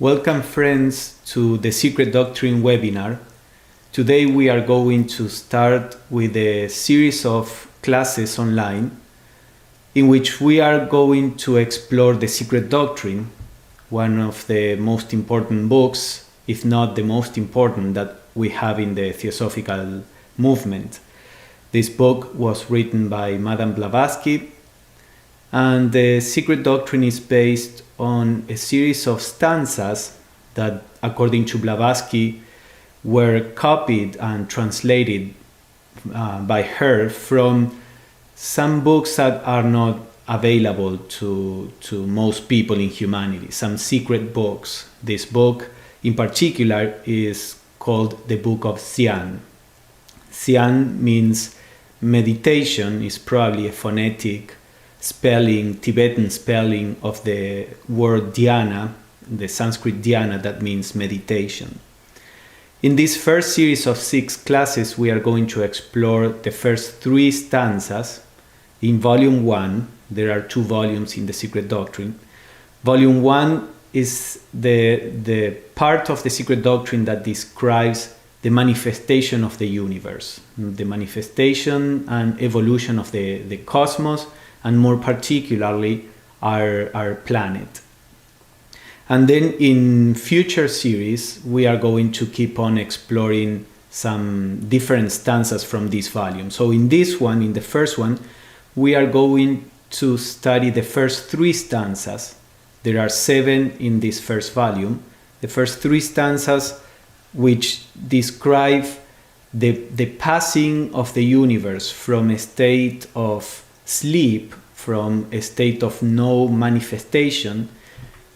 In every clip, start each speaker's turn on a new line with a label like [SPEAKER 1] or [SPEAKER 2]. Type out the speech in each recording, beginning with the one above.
[SPEAKER 1] Welcome friends to the Secret Doctrine webinar. Today we are going to start with a series of classes online in which we are going to explore the Secret Doctrine, one of the most important books, if not the most important, that we have in the Theosophical movement. This book was written by Madame Blavatsky, and the Secret Doctrine is based on a series of stanzas that, according to Blavatsky, were copied and translated by her from some books that are not available to most people in humanity, some secret books. This book in particular is called the Book of Dhyan. Dhyan means meditation, is probably a phonetic spelling, Tibetan spelling of the word dhyana, the Sanskrit dhyana, that means meditation. In this first series of 6 classes, we are going to explore the first 3 stanzas in Volume 1. There are 2 volumes in the Secret Doctrine. Volume 1 is the part of the Secret Doctrine that describes the manifestation of the universe, the manifestation and evolution of the cosmos, and more particularly our planet. And then in future series, we are going to keep on exploring some different stanzas from this volume. So in this one, in the first one, we are going to study the first 3 stanzas. There are 7 in this first volume. The first 3 stanzas which describe the passing of the universe from a state of sleep, from a state of no manifestation,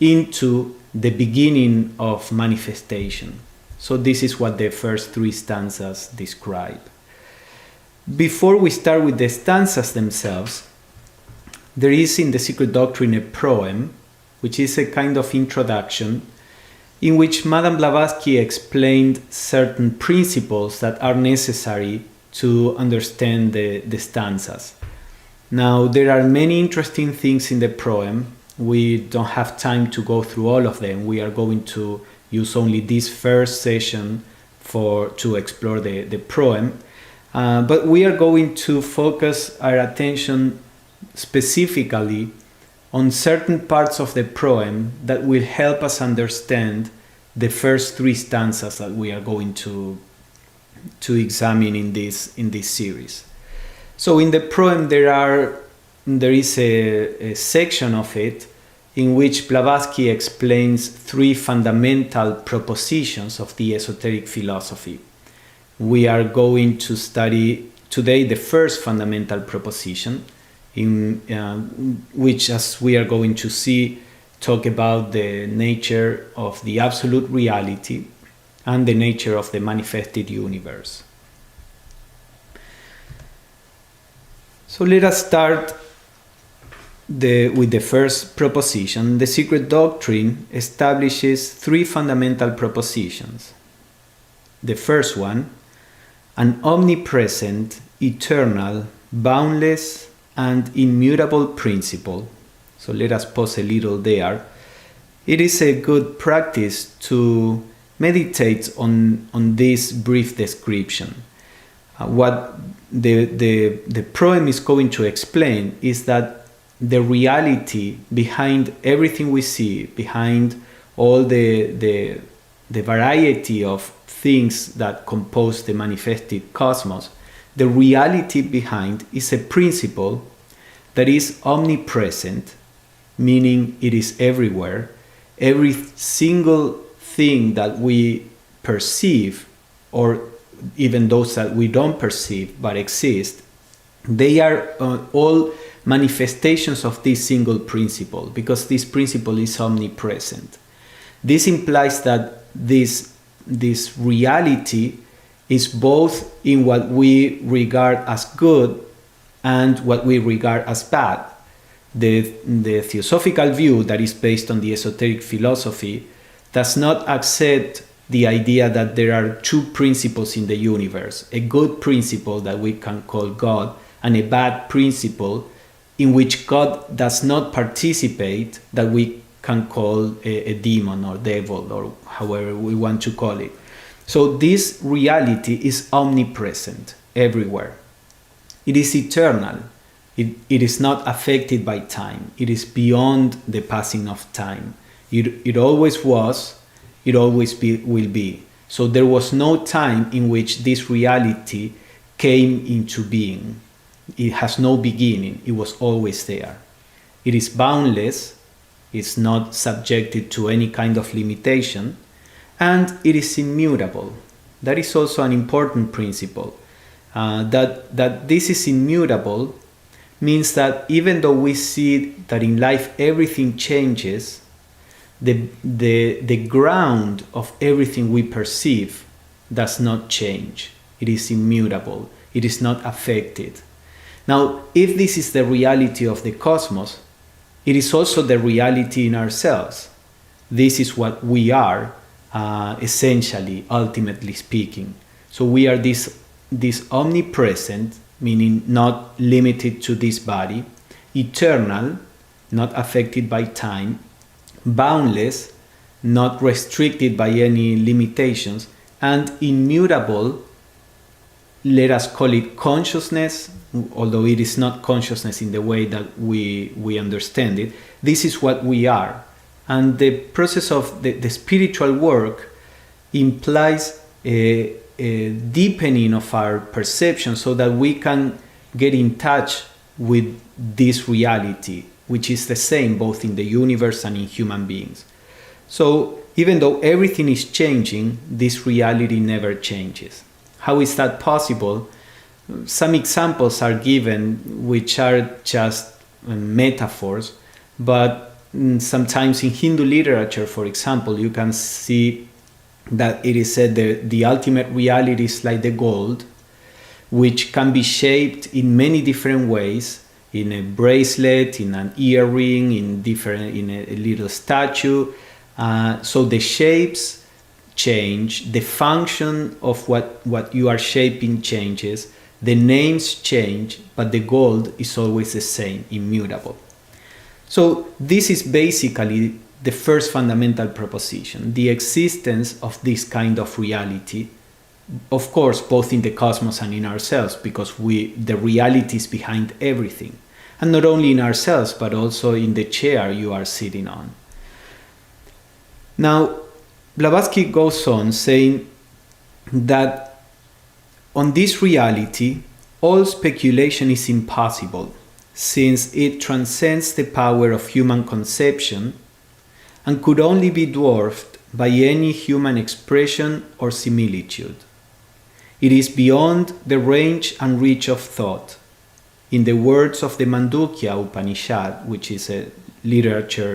[SPEAKER 1] into the beginning of manifestation. So this is what the first 3 stanzas describe. Before we start with the stanzas themselves, there is in the Secret Doctrine a proem, which is a kind of introduction in which Madame Blavatsky explained certain principles that are necessary to understand the stanzas. Now, there are many interesting things in the proem. We don't have time to go through all of them. We are going to use only this first session to explore the proem. But we are going to focus our attention specifically on certain parts of the proem that will help us understand the first 3 stanzas that we are going to examine in this series. So in the proem there is a section of it in which Blavatsky explains 3 fundamental propositions of the esoteric philosophy. We are going to study today the first fundamental proposition, in which, as we are going to see, talk about the nature of the absolute reality and the nature of the manifested universe. So let us start with the first proposition. The Secret Doctrine establishes 3 fundamental propositions. The first one: an omnipresent, eternal, boundless, and immutable principle. So let us pause a little there. It is a good practice to meditate on this brief description. What the proem is going to explain is that the reality behind everything we see, behind all the variety of things that compose the manifested cosmos, the reality behind is a principle that is omnipresent, meaning it is everywhere. Every single thing that we perceive, or even those that we don't perceive but exist, they are all manifestations of this single principle, because this principle is omnipresent. This implies that this reality is both in what we regard as good and what we regard as bad. The theosophical view that is based on the esoteric philosophy does not accept the idea that there are 2 principles in the universe, a good principle that we can call God and a bad principle in which God does not participate, that we can call a demon or devil or however we want to call it. So this reality is omnipresent everywhere. It is eternal. It is not affected by time. It is beyond the passing of time. It always was, it always will be. So there was no time in which this reality came into being. It has no beginning. It was always there. It is boundless. It's not subjected to any kind of limitation. And it is immutable. That is also an important principle. That this is immutable means that even though we see that in life everything changes, the ground of everything we perceive does not change. It is immutable. It is not affected. Now, if this is the reality of the cosmos, it is also the reality in ourselves. This is what we are, essentially, ultimately speaking. So we are this omnipresent, meaning not limited to this body, eternal, not affected by time, boundless, not restricted by any limitations, and immutable, let us call it consciousness, although it is not consciousness in the way that we understand it. This is what we are. And the process of the spiritual work implies a deepening of our perception so that we can get in touch with this reality, which is the same both in the universe and in human beings. So even though everything is changing, this reality never changes. How is that possible? Some examples are given which are just metaphors, but sometimes in Hindu literature, for example, you can see that it is said that the ultimate reality is like the gold, which can be shaped in many different ways, in a bracelet, in an earring, in a little statue. So the shapes change, the function of what you are shaping changes, the names change, but the gold is always the same, immutable. So this is basically the first fundamental proposition, the existence of this kind of reality, of course, both in the cosmos and in ourselves, because the reality is behind everything. And not only in ourselves, but also in the chair you are sitting on. Now, Blavatsky goes on saying that on this reality, all speculation is impossible, since it transcends the power of human conception and could only be dwarfed by any human expression or similitude. It is beyond the range and reach of thought. In the words of the Mandukya Upanishad, which is a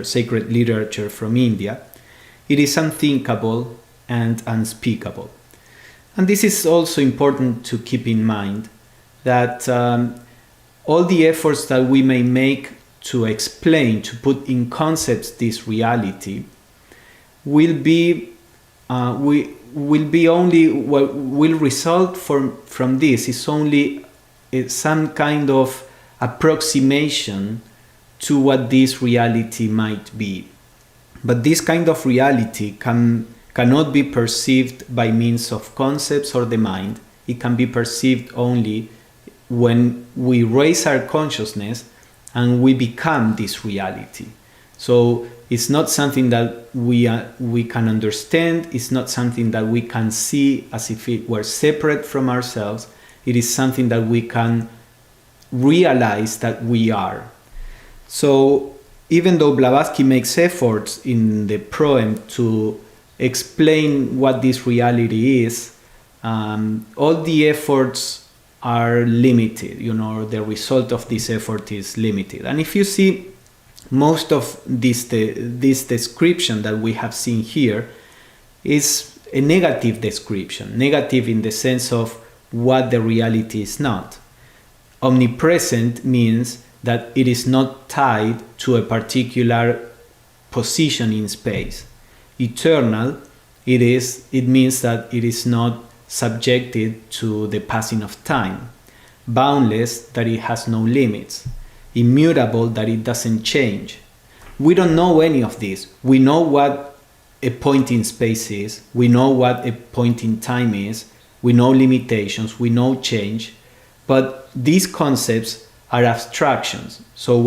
[SPEAKER 1] sacred literature from India, it is unthinkable and unspeakable. And this is also important to keep in mind, that all the efforts that we may make to explain, to put in concepts this reality, will result from this is only some kind of approximation to what this reality might be. But this kind of reality cannot be perceived by means of concepts or the mind. It can be perceived only when we raise our consciousness and we become this reality. So it's not something that we can understand. It's not something that we can see as if it were separate from ourselves. It is something that we can realize that we are. So even though Blavatsky makes efforts in the proem to explain what this reality is, all the efforts are limited. The result of this effort is limited. And if you see, most of this description that we have seen here is a negative description, negative in the sense of what the reality is not. Omnipresent means that it is not tied to a particular position in space. Eternal, it means that it is not subjected to the passing of time. Boundless, that it has no limits. Immutable, that it doesn't change. We don't know any of this. We know what a point in space is. We know what a point in time is. We know limitations. We know change. But these concepts are abstractions. So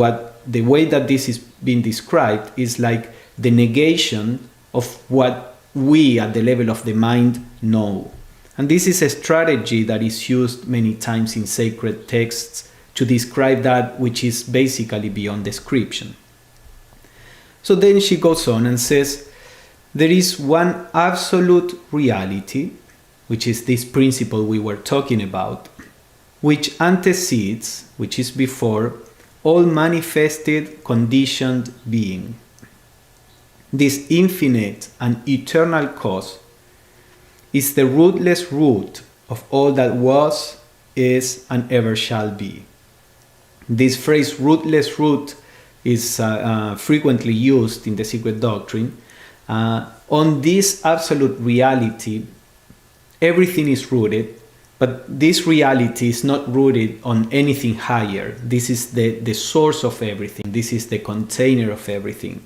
[SPEAKER 1] the way that this is being described is like the negation of what we at the level of the mind know. And this is a strategy that is used many times in sacred texts to describe that which is basically beyond description. So then she goes on and says, there is one absolute reality, which is this principle we were talking about, which antecedes, which is before, all manifested conditioned being. This infinite and eternal cause is the rootless root of all that was, is, and ever shall be. This phrase, rootless root, is frequently used in the secret doctrine. On this absolute reality, everything is rooted, but this reality is not rooted on anything higher. This is the source of everything. This is the container of everything.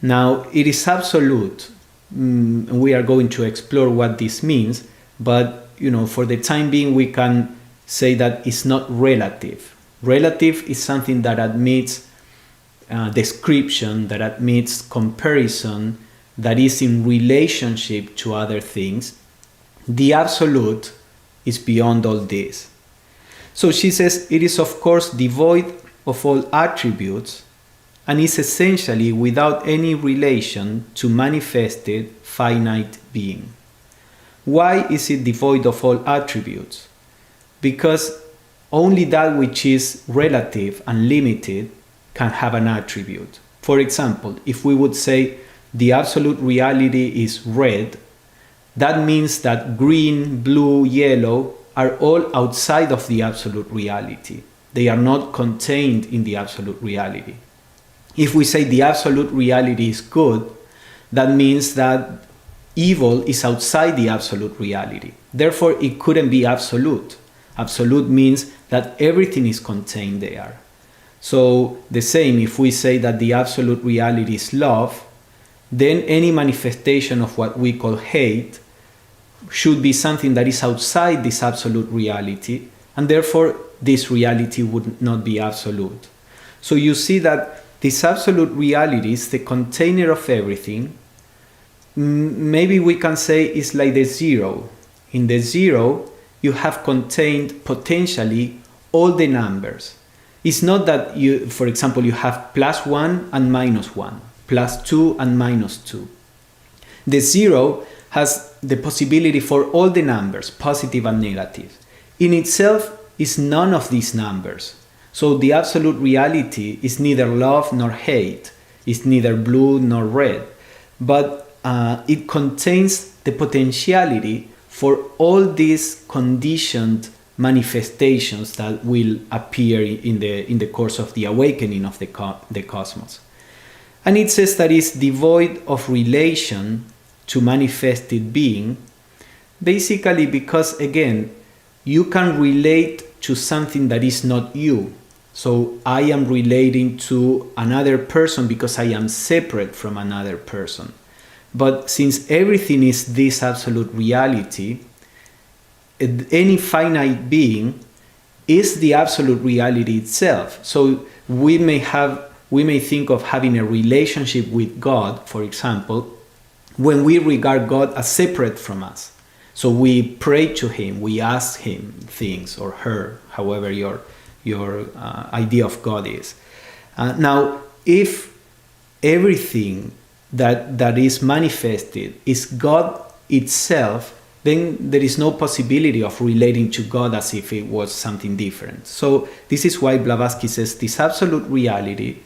[SPEAKER 1] Now, it is absolute. We are going to explore what this means, but for the time being, we can say that it's not relative. Relative is something that admits description, that admits comparison, that is in relationship to other things. The absolute is beyond all this. So she says it is of course devoid of all attributes and is essentially without any relation to manifested finite being. Why is it devoid of all attributes? Because only that which is relative and limited can have an attribute. For example, if we would say the absolute reality is red, that means that green, blue, yellow are all outside of the absolute reality. They are not contained in the absolute reality. If we say the absolute reality is good, that means that evil is outside the absolute reality. Therefore, it couldn't be absolute. Absolute means that everything is contained there. So the same, if we say that the absolute reality is love, then any manifestation of what we call hate should be something that is outside this absolute reality, and therefore this reality would not be absolute. So you see that this absolute reality is the container of everything. Maybe we can say it's like the zero. In the zero, you have contained potentially all the numbers. It's not that you, for example, you have +1 and -1, +2 and -2. The zero has the possibility for all the numbers, positive and negative. In itself is none of these numbers. So the absolute reality is neither love nor hate, it's neither blue nor red, but it contains the potentiality for all these conditioned manifestations that will appear in the course of the awakening of the cosmos. And it says that it's devoid of relation to manifested being, basically because, again, you can relate to something that is not you. So I am relating to another person because I am separate from another person. But since everything is this absolute reality, any finite being is the absolute reality itself. So we may think of having a relationship with God, for example, when we regard God as separate from us. So we pray to him, we ask him things, or her, however your idea of God is. Now, if everything that is manifested is God itself, then there is no possibility of relating to God as if it was something different. So this is why Blavatsky says this absolute reality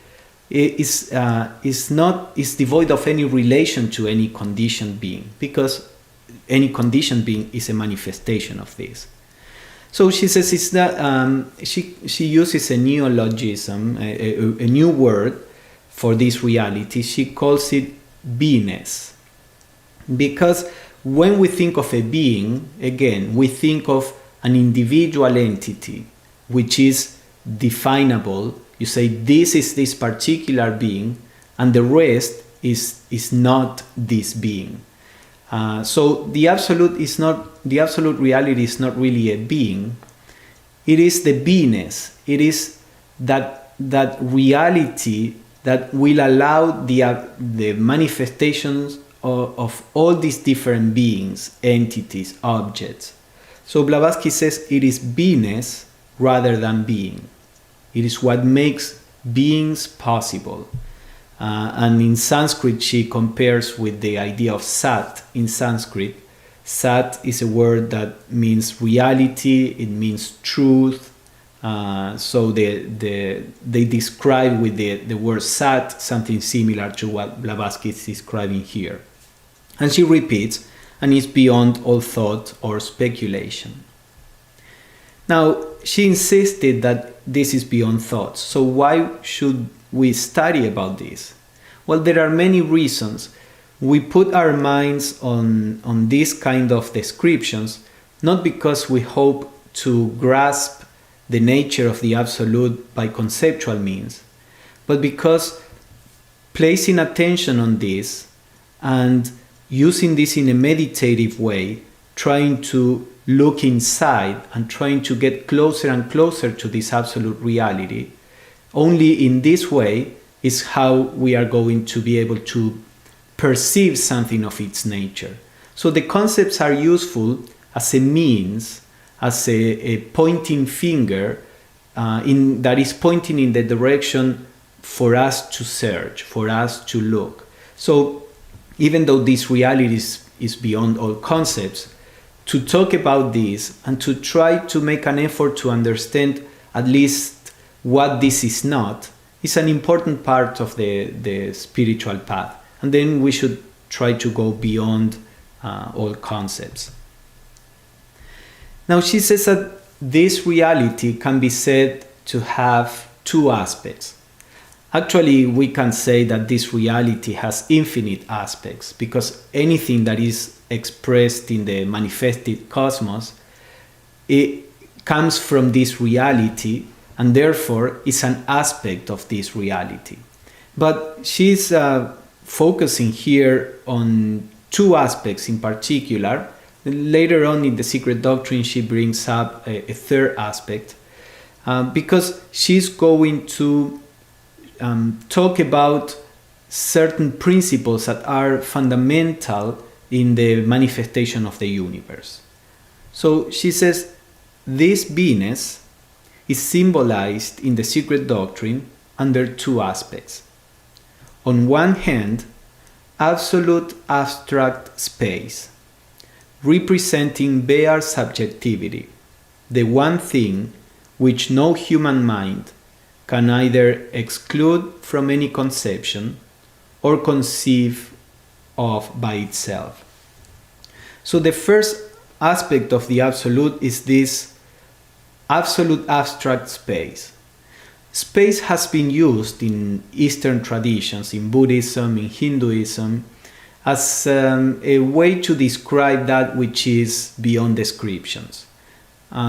[SPEAKER 1] is devoid of any relation to any conditioned being, because any conditioned being is a manifestation of this. So she says it's that she uses a neologism, a new word for this reality. She calls it beingness, because when we think of a being, again, we think of an individual entity which is definable. You say this is this particular being, and the rest is not this being. So the absolute reality is not really a being. It is the beingness. It is that reality that will allow the manifestations of all these different beings, entities, objects. So Blavatsky says it is beingness rather than being. It is what makes beings possible. And in Sanskrit, she compares with the idea of Sat in Sanskrit. Sat is a word that means reality, it means truth. So they describe with the word Sat something similar to what Blavatsky is describing here. And she repeats, and is beyond all thought or speculation. Now, she insisted that this is beyond thought. So why should we study about this? Well, there are many reasons. We put our minds on these kind of descriptions, not because we hope to grasp the nature of the absolute by conceptual means, but because placing attention on this and using this in a meditative way, trying to look inside and trying to get closer and closer to this absolute reality, only in this way is how we are going to be able to perceive something of its nature. So the concepts are useful as a means, as a pointing finger that is pointing in the direction for us to search, for us to look. So even though this reality is beyond all concepts, to talk about this and to try to make an effort to understand at least what this is not is an important part of the spiritual path. And then we should try to go beyond all concepts. Now she says that this reality can be said to have two aspects. Actually, we can say that this reality has infinite aspects, because anything that is expressed in the manifested cosmos, it comes from this reality and therefore is an aspect of this reality. But she's focusing here on two aspects in particular. Later on in the Secret Doctrine, she brings up a third aspect, because she's going to talk about certain principles that are fundamental in the manifestation of the universe. So she says this beingness is symbolized in the Secret Doctrine under two aspects. On one hand, absolute abstract space, representing bare subjectivity, the one thing which no human mind can either exclude from any conception or conceive of by itself. So the first aspect of the absolute is this absolute abstract space. Space has been used in Eastern traditions, in Buddhism, in Hinduism, as a way to describe that which is beyond descriptions.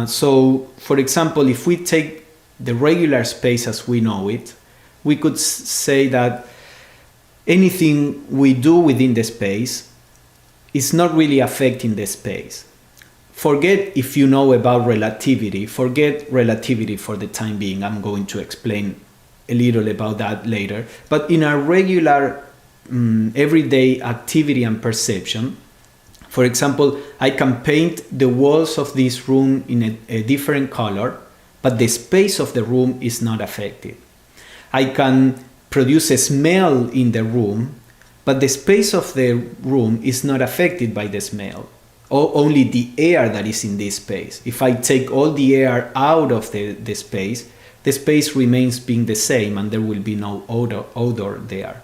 [SPEAKER 1] So, for example, if we take the regular space as we know it, we could say that anything we do within the space is not really affecting the space. Forget if you know about relativity, forget relativity for the time being. I'm going to explain a little about that later. But in our regular everyday activity and perception, for example, I can paint the walls of this room in a different color, but the space of the room is not affected. I can produce a smell in the room, but the space of the room is not affected by the smell. Only the air that is in this space. If I take all the air out of the space remains being the same and there will be no odor there.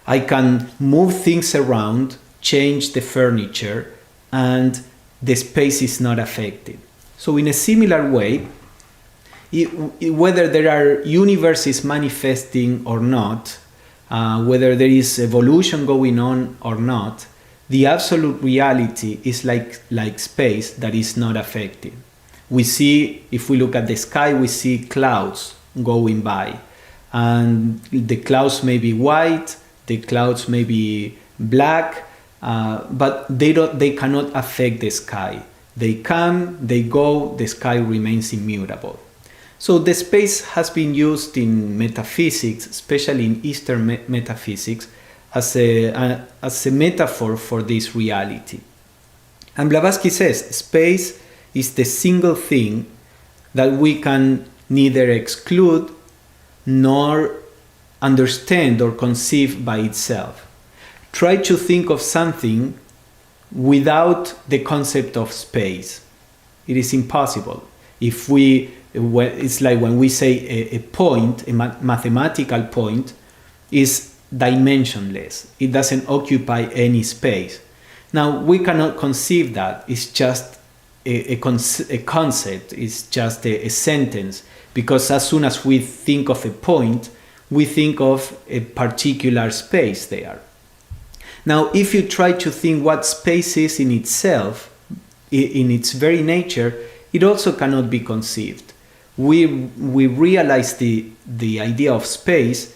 [SPEAKER 1] I can move things around, change the furniture, and the space is not affected. So in a similar way, whether there are universes manifesting or not, whether there is evolution going on or not, the absolute reality is like space that is not affected. We see, if we look at the sky, we see clouds going by. And the clouds may be white, The clouds may be black, but they cannot affect the sky. They come, they go, the sky remains immutable. So the space has been used in metaphysics, especially in Eastern metaphysics, as a metaphor for this reality. And Blavatsky says space is the single thing that we can neither exclude nor understand or conceive by itself. Try to think of something without the concept of space. It is impossible. It's like when we say a point, a mathematical point, is dimensionless. It doesn't occupy any space. Now, we cannot conceive that. It's just a concept. It's just a sentence. Because as soon as we think of a point, we think of a particular space there. Now, if you try to think what space is in itself, in its very nature, it also cannot be conceived. We realize the idea of space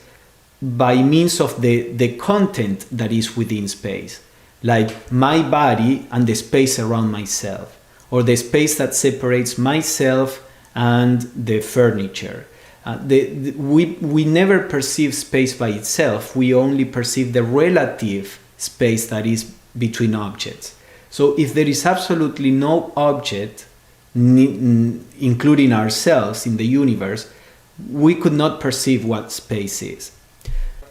[SPEAKER 1] by means of the content that is within space, like my body and the space around myself, or the space that separates myself and the furniture. We never perceive space by itself. We only perceive the relative space that is between objects. So if there is absolutely no object, including ourselves in the universe, we could not perceive what space is.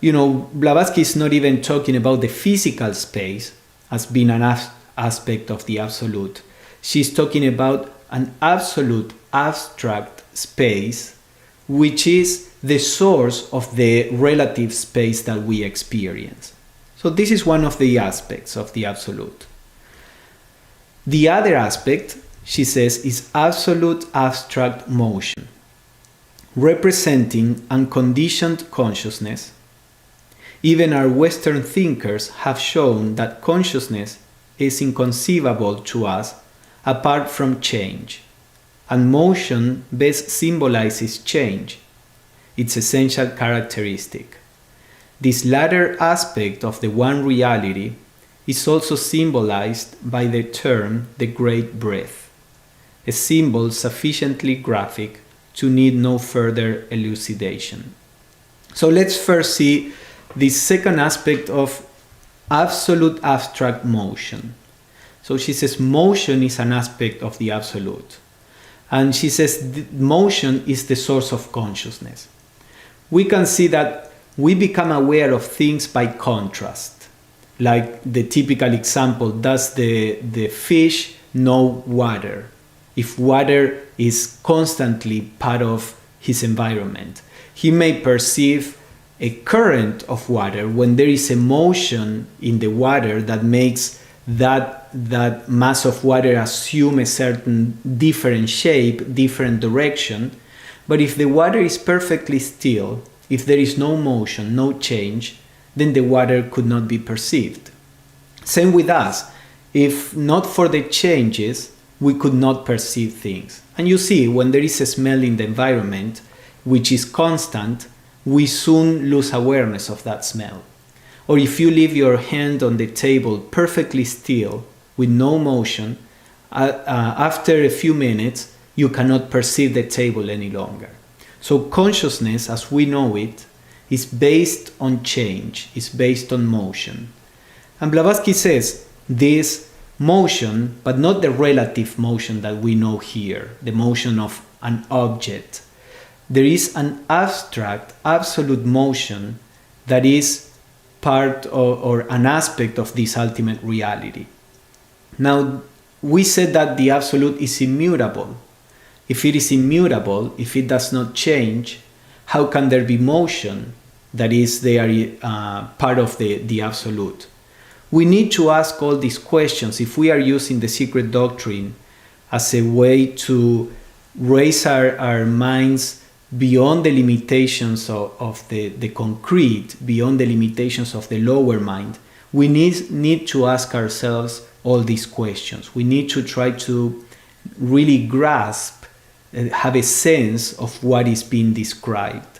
[SPEAKER 1] Blavatsky is not even talking about the physical space as being an aspect of the absolute. She's talking about an absolute abstract space, which is the source of the relative space that we experience. So this is one of the aspects of the absolute. The other aspect, she says, is absolute abstract motion, representing unconditioned consciousness. Even our Western thinkers have shown that consciousness is inconceivable to us apart from change, and motion best symbolizes change, its essential characteristic. This latter aspect of the one reality is also symbolized by the term the great breath, a symbol sufficiently graphic to need no further elucidation. So let's first see the second aspect of absolute abstract motion. So she says motion is an aspect of the absolute. And she says motion is the source of consciousness. We can see that we become aware of things by contrast. Like the typical example, does the fish know water? If water is constantly part of his environment, he may perceive a current of water when there is a motion in the water that makes that mass of water assume a certain different shape, different direction. But if the water is perfectly still, if there is no motion, no change, then the water could not be perceived. Same with us. If not for the changes, we could not perceive things. And you see, when there is a smell in the environment, which is constant, we soon lose awareness of that smell. Or if you leave your hand on the table perfectly still, with no motion, after a few minutes, you cannot perceive the table any longer. So consciousness, as we know it, is based on change, is based on motion. And Blavatsky says this motion, but not the relative motion that we know here, the motion of an object. There is an abstract, absolute motion that is part or an aspect of this ultimate reality. Now, we said that the absolute is immutable. If it is immutable, if it does not change, how can there be motion that is there part of the absolute? We need to ask all these questions if we are using the secret doctrine as a way to raise our minds beyond the limitations of the concrete, beyond the limitations of the lower mind. We need to ask ourselves all these questions. We need to try to really grasp, have a sense of what is being described.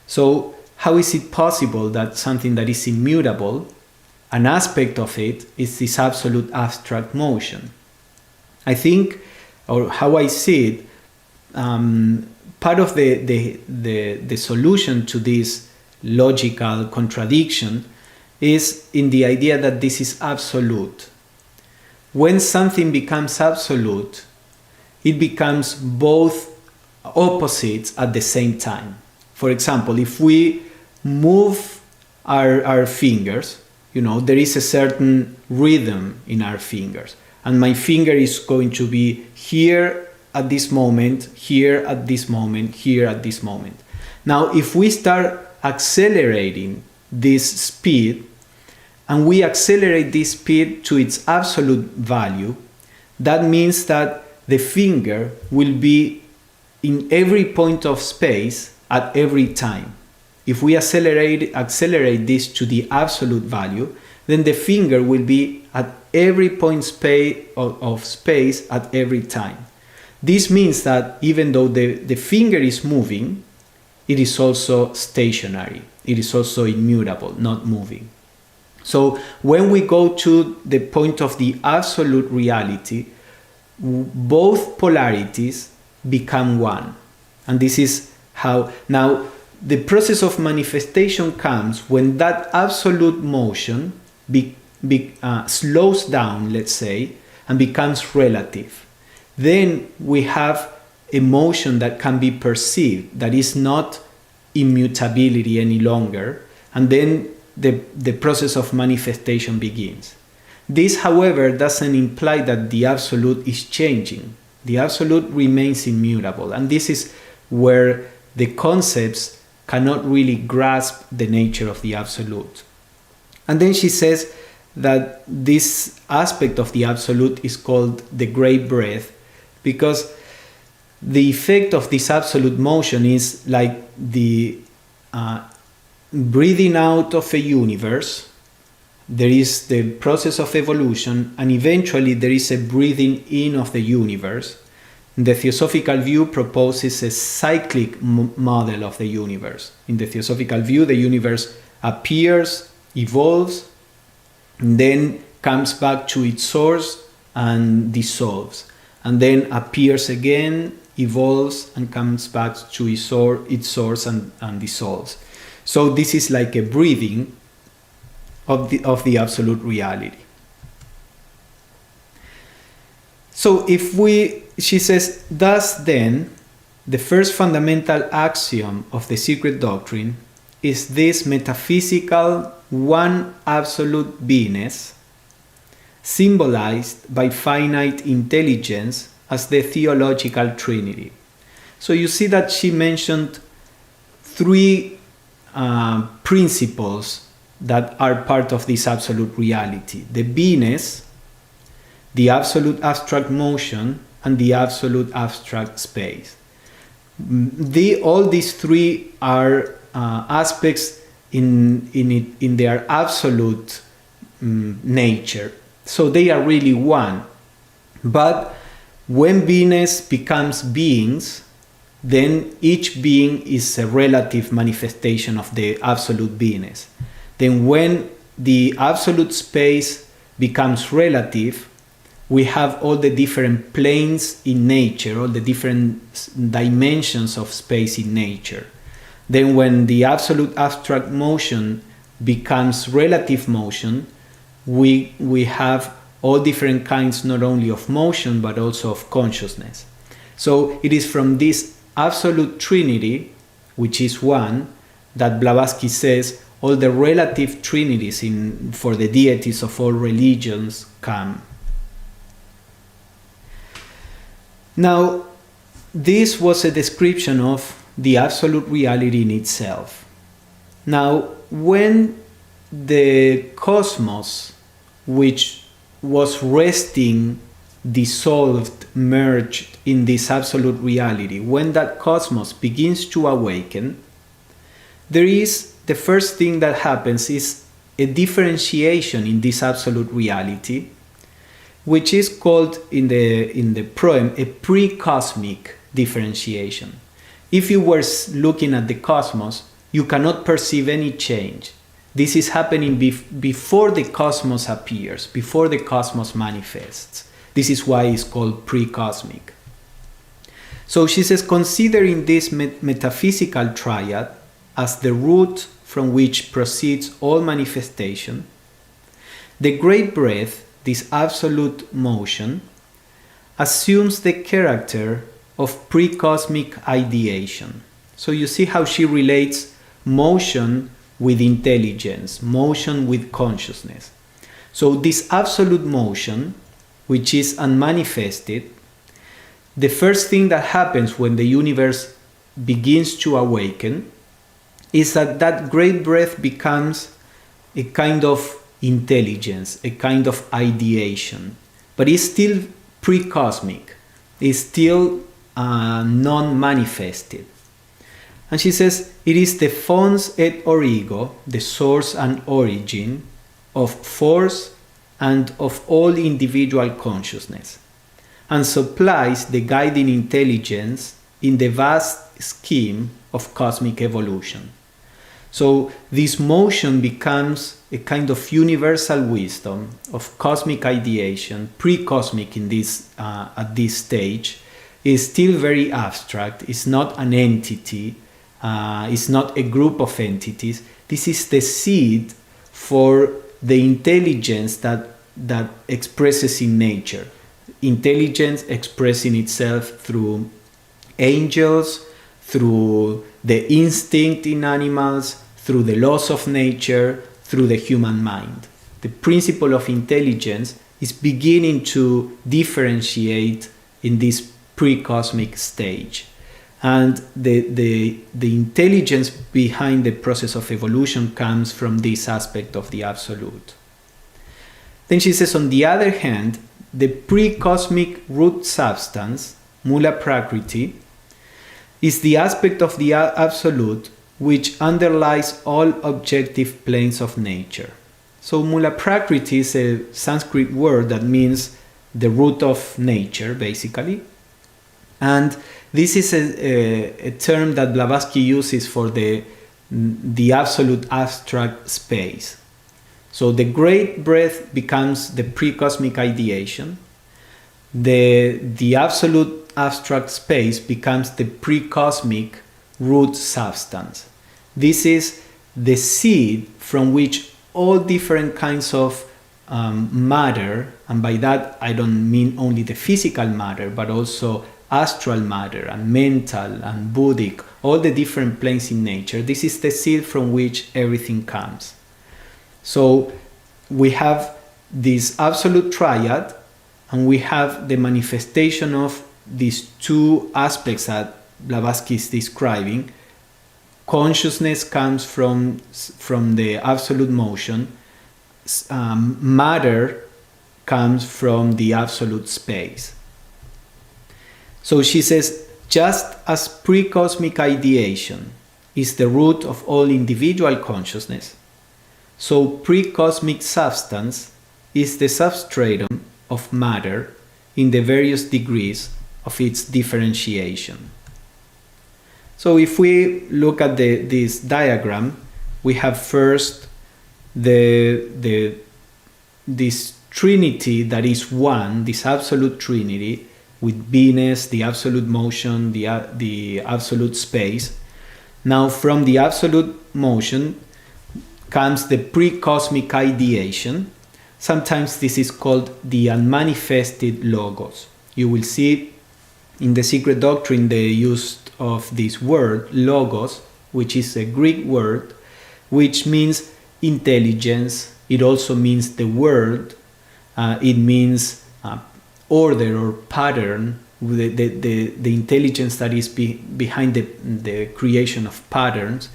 [SPEAKER 1] So how is it possible that something that is immutable, an aspect of it is this absolute abstract motion? I think, or how I see it, part of the solution to this logical contradiction is in the idea that this is absolute. When something becomes absolute, it becomes both opposites at the same time. For example, if we move our fingers, there is a certain rhythm in our fingers, and my finger is going to be here at this moment, here at this moment, here at this moment. Now, if we start accelerating this speed, and we accelerate this speed to its absolute value, that means that the finger will be in every point of space at every time. If we accelerate this to the absolute value, then the finger will be at every point of space at every time. This means that even though the finger is moving, it is also stationary. It is also immutable, not moving. So when we go to the point of the absolute reality, both polarities become one. And this is how now the process of manifestation comes when that absolute motion slows down, let's say, and becomes relative. Then we have a motion that can be perceived, that is not immutability any longer, and then the process of manifestation begins. This, however, doesn't imply that the absolute is changing. The absolute remains immutable, and this is where the concepts cannot really grasp the nature of the absolute. And then she says that this aspect of the absolute is called the great breath, because the effect of this absolute motion is like the breathing out of a universe. There is the process of evolution, and eventually there is a breathing in of the universe. The Theosophical view proposes a cyclic model of the universe. In the Theosophical view, the universe appears, evolves, and then comes back to its source and dissolves, and then appears again, evolves, and comes back to its source and dissolves. So this is like a breathing of the absolute reality. So she says, thus then, the first fundamental axiom of the secret doctrine is this metaphysical one absolute beingness, symbolized by finite intelligence as the theological Trinity. So you see that she mentioned three principles that are part of this absolute reality: the beingness, the absolute abstract motion, and the absolute abstract space. All these three are aspects in their absolute nature. So they are really one. But when beingness becomes beings, then each being is a relative manifestation of the absolute beingness. Then when the absolute space becomes relative, we have all the different planes in nature, all the different dimensions of space in nature. Then when the absolute abstract motion becomes relative motion, we have all different kinds, not only of motion, but also of consciousness. So it is from this absolute Trinity, which is one, that Blavatsky says all the relative trinities for the deities of all religions come. Now, this was a description of the absolute reality in itself. Now, when the cosmos, which was resting, dissolved, merged in this absolute reality, when that cosmos begins to awaken, the first thing that happens is a differentiation in this absolute reality, which is called in the proem a pre-cosmic differentiation. If you were looking at the cosmos, you cannot perceive any change. This is happening before the cosmos appears, before the cosmos manifests. This is why it's called pre-cosmic. So she says, considering this metaphysical triad as the root from which proceeds all manifestation, the great breath, this absolute motion, assumes the character of pre-cosmic ideation. So you see how she relates motion with intelligence, motion with consciousness. So this absolute motion, which is unmanifested, the first thing that happens when the universe begins to awaken is that that great breath becomes a kind of intelligence, a kind of ideation, but it's still pre-cosmic, it's still non-manifested. And she says, it is the fons et origo, the source and origin of force and of all individual consciousness, and supplies the guiding intelligence in the vast scheme of cosmic evolution. So this motion becomes a kind of universal wisdom of cosmic ideation, pre-cosmic in this at this stage. Is still very abstract. It's not an entity. It's not a group of entities. This is the seed for the intelligence that expresses in nature. Intelligence expressing itself through angels, through the instinct in animals, through the laws of nature, through the human mind. The principle of intelligence is beginning to differentiate in this pre-cosmic stage. And the intelligence behind the process of evolution comes from this aspect of the absolute. Then she says, on the other hand, the pre-cosmic root substance, Mula Prakriti, is the aspect of the absolute which underlies all objective planes of nature. So Mula Prakriti is a Sanskrit word that means the root of nature, basically. And this is a term that Blavatsky uses for the absolute abstract space. So the great breath becomes the pre-cosmic ideation. The absolute abstract space becomes the pre-cosmic root substance. This is the seed from which all different kinds of matter, and by that I don't mean only the physical matter, but also astral matter and mental and Buddhic, all the different planes in nature. This is the seed from which everything comes. So we have this absolute triad, and we have the manifestation of these two aspects that Blavatsky is describing. Consciousness comes from the absolute motion. Matter comes from the absolute space. So she says, just as pre-cosmic ideation is the root of all individual consciousness, so pre-cosmic substance is the substratum of matter in the various degrees of its differentiation. So if we look at this diagram, we have first this trinity that is one, this absolute trinity, with Venus, the absolute motion, the absolute space. Now from the absolute motion comes the pre-cosmic ideation. Sometimes this is called the unmanifested logos. You will see in the Secret Doctrine the use of this word, logos, which is a Greek word, which means intelligence. It also means the word. It means order or pattern, the intelligence that is behind the creation of patterns.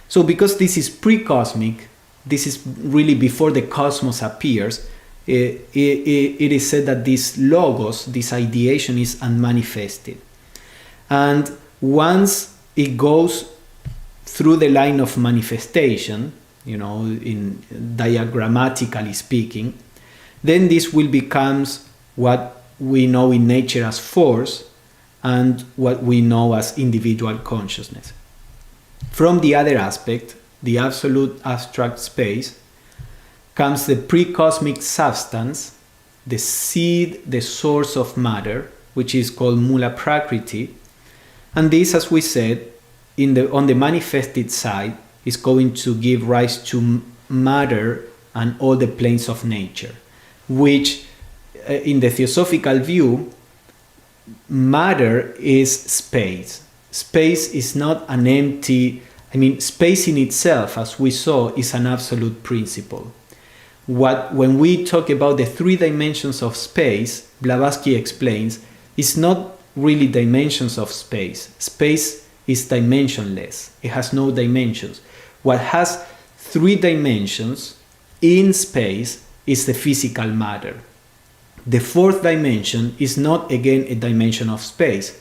[SPEAKER 1] So because this is pre-cosmic, this is really before the cosmos appears, it is said that this logos, this ideation, is unmanifested. And once it goes through the line of manifestation, in diagrammatically speaking, then this will become what we know in nature as force and what we know as individual consciousness. From the other aspect, the absolute abstract space, comes the pre-cosmic substance, the seed, the source of matter, which is called Mula Prakriti. And this, as we said, on the manifested side, is going to give rise to matter and all the planes of nature, which in the theosophical view, matter is space. Space is not an empty, space in itself, as we saw, is an absolute principle. When we talk about the three dimensions of space, Blavatsky explains, it's not really dimensions of space. Space is dimensionless. It has no dimensions. What has three dimensions in space is the physical matter. The fourth dimension is not, again, a dimension of space,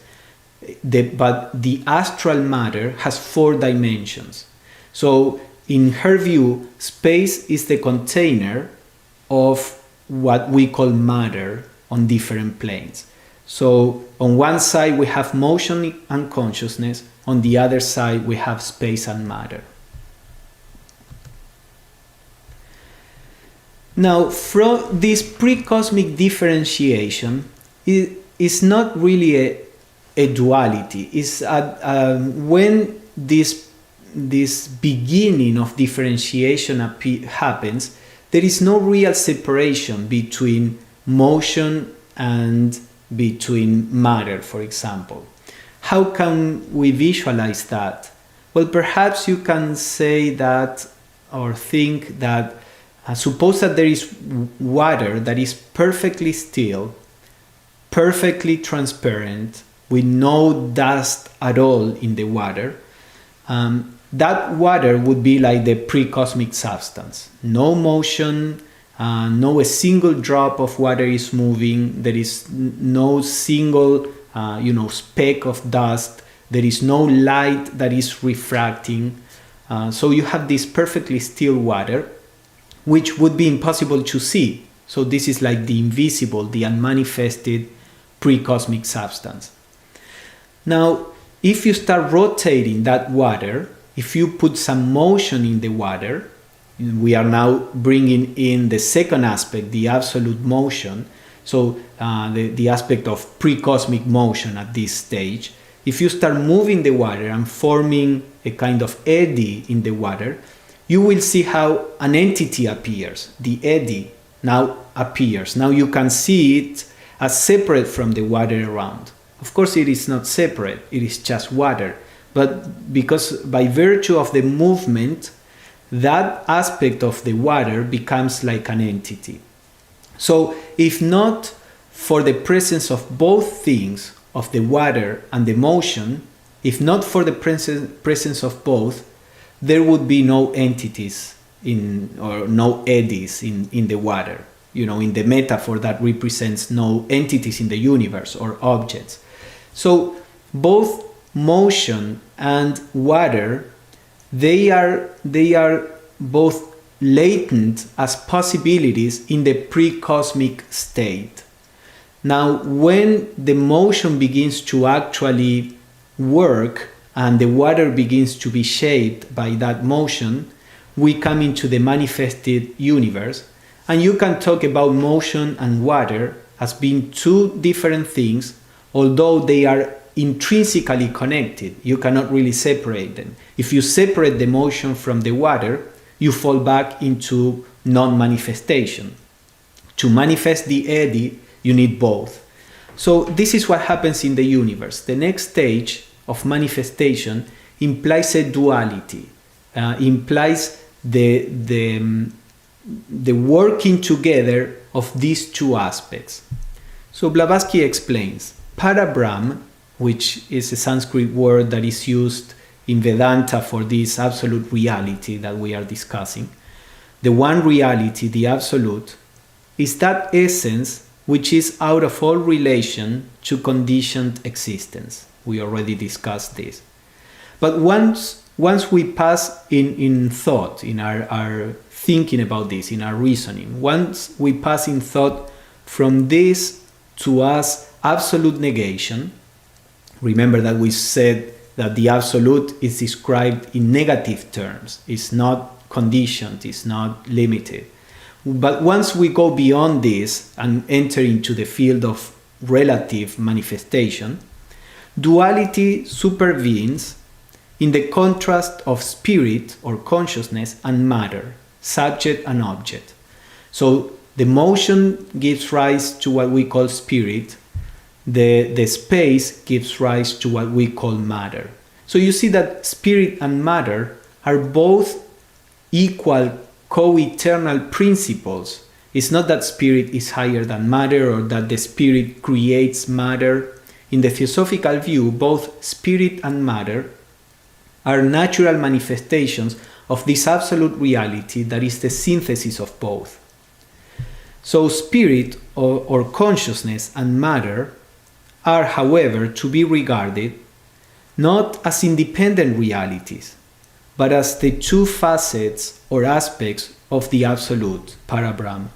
[SPEAKER 1] but the astral matter has four dimensions. So in her view, space is the container of what we call matter on different planes. So on one side we have motion and consciousness, on the other side we have space and matter. Now, from this pre-cosmic differentiation, it is not really a duality. It's when this beginning of differentiation happens, there is no real separation between motion and between matter, for example. How can we visualize that? Well, perhaps you can say that or think that suppose that there is water that is perfectly still, perfectly transparent, with no dust at all in the water. That water would be like the pre-cosmic substance. No motion, no a single drop of water is moving. There is no single, speck of dust. There is no light that is refracting. So you have this perfectly still water, which would be impossible to see. So this is like the invisible, the unmanifested pre-cosmic substance. Now, if you start rotating that water, if you put some motion in the water, we are now bringing in the second aspect, the absolute motion. So the aspect of pre-cosmic motion at this stage. If you start moving the water and forming a kind of eddy in the water, you will see how an entity appears. The eddy now appears. Now you can see it as separate from the water around. Of course, it is not separate, it is just water. But because by virtue of the movement, that aspect of the water becomes like an entity. So if not for the presence of both things, of the water and the motion, if not for the presence of both, there would be no entities or no eddies in the water. In the metaphor that represents no entities in the universe or objects. So both motion and water, they are both latent as possibilities in the pre-cosmic state. Now, when the motion begins to actually work and the water begins to be shaped by that motion, we come into the manifested universe. And you can talk about motion and water as being two different things, although they are intrinsically connected. You cannot really separate them. If you separate the motion from the water, you fall back into non-manifestation. To manifest the eddy, you need both. So this is what happens in the universe. The next stage of manifestation implies a duality, implies the working together of these two aspects. So Blavatsky explains, Parabrahm, which is a Sanskrit word that is used in Vedanta for this absolute reality that we are discussing, the one reality, the absolute, is that essence which is out of all relation to conditioned existence. We already discussed this. But once we pass in thought, in our thinking about this, in our reasoning, once we pass in thought from this to us absolute negation, remember that we said that the absolute is described in negative terms. It's not conditioned, it's not limited. But once we go beyond this and enter into the field of relative manifestation, duality supervenes in the contrast of spirit or consciousness and matter, subject and object. So the motion gives rise to what we call spirit, the space gives rise to what we call matter. So you see that spirit and matter are both equal co-eternal principles. It's not that spirit is higher than matter or that the spirit creates matter. In the theosophical view, both spirit and matter are natural manifestations of this absolute reality that is the synthesis of both. So spirit or consciousness and matter are, however, to be regarded not as independent realities, but as the two facets or aspects of the absolute, Parabrahma,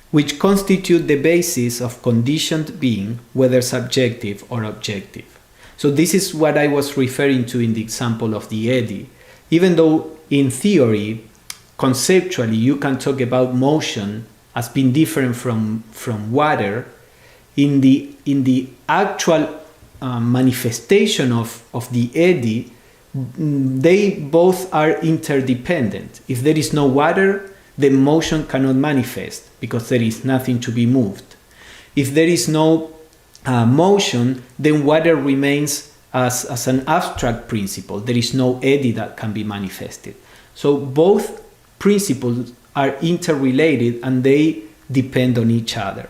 [SPEAKER 1] which constitute the basis of conditioned being, whether subjective or objective. So this is what I was referring to in the example of the eddy. Even though in theory, conceptually, you can talk about motion as being different from water, in the actual manifestation of the eddy, they both are interdependent. If there is no water, the motion cannot manifest because there is nothing to be moved. If there is no motion, then water remains as an abstract principle. There is no eddy that can be manifested. So both principles are interrelated and they depend on each other.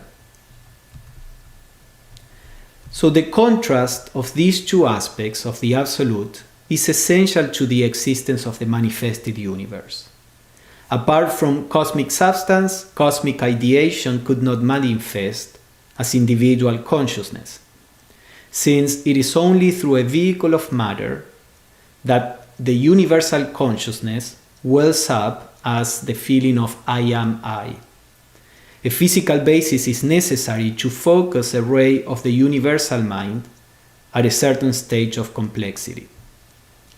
[SPEAKER 1] So the contrast of these two aspects of the absolute is essential to the existence of the manifested universe. Apart from cosmic substance, cosmic ideation could not manifest as individual consciousness, since it is only through a vehicle of matter that the universal consciousness wells up as the feeling of I am I. A physical basis is necessary to focus a ray of the universal mind at a certain stage of complexity.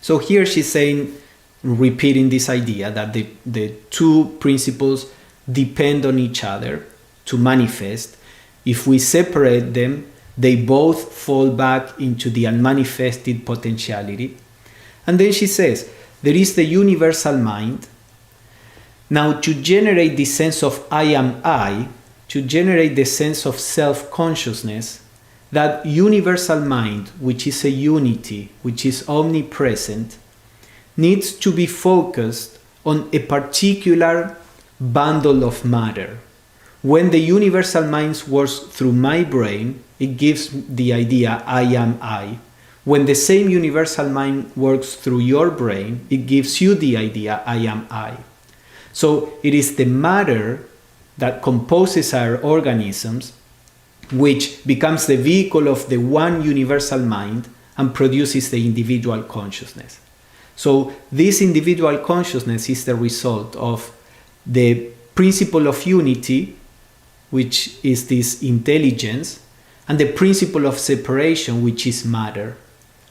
[SPEAKER 1] So here she's saying, repeating this idea that the two principles depend on each other to manifest. If we separate them, they both fall back into the unmanifested potentiality. And then she says, there is the universal mind. Now, to generate the sense of I am I, to generate the sense of self-consciousness, that universal mind, which is a unity, which is omnipresent, needs to be focused on a particular bundle of matter. When the universal mind works through my brain, it gives the idea I am I. When the same universal mind works through your brain, it gives you the idea I am I. So it is the matter that composes our organisms which becomes the vehicle of the one universal mind and produces the individual consciousness. So this individual consciousness is the result of the principle of unity, which is this intelligence, and the principle of separation, which is matter.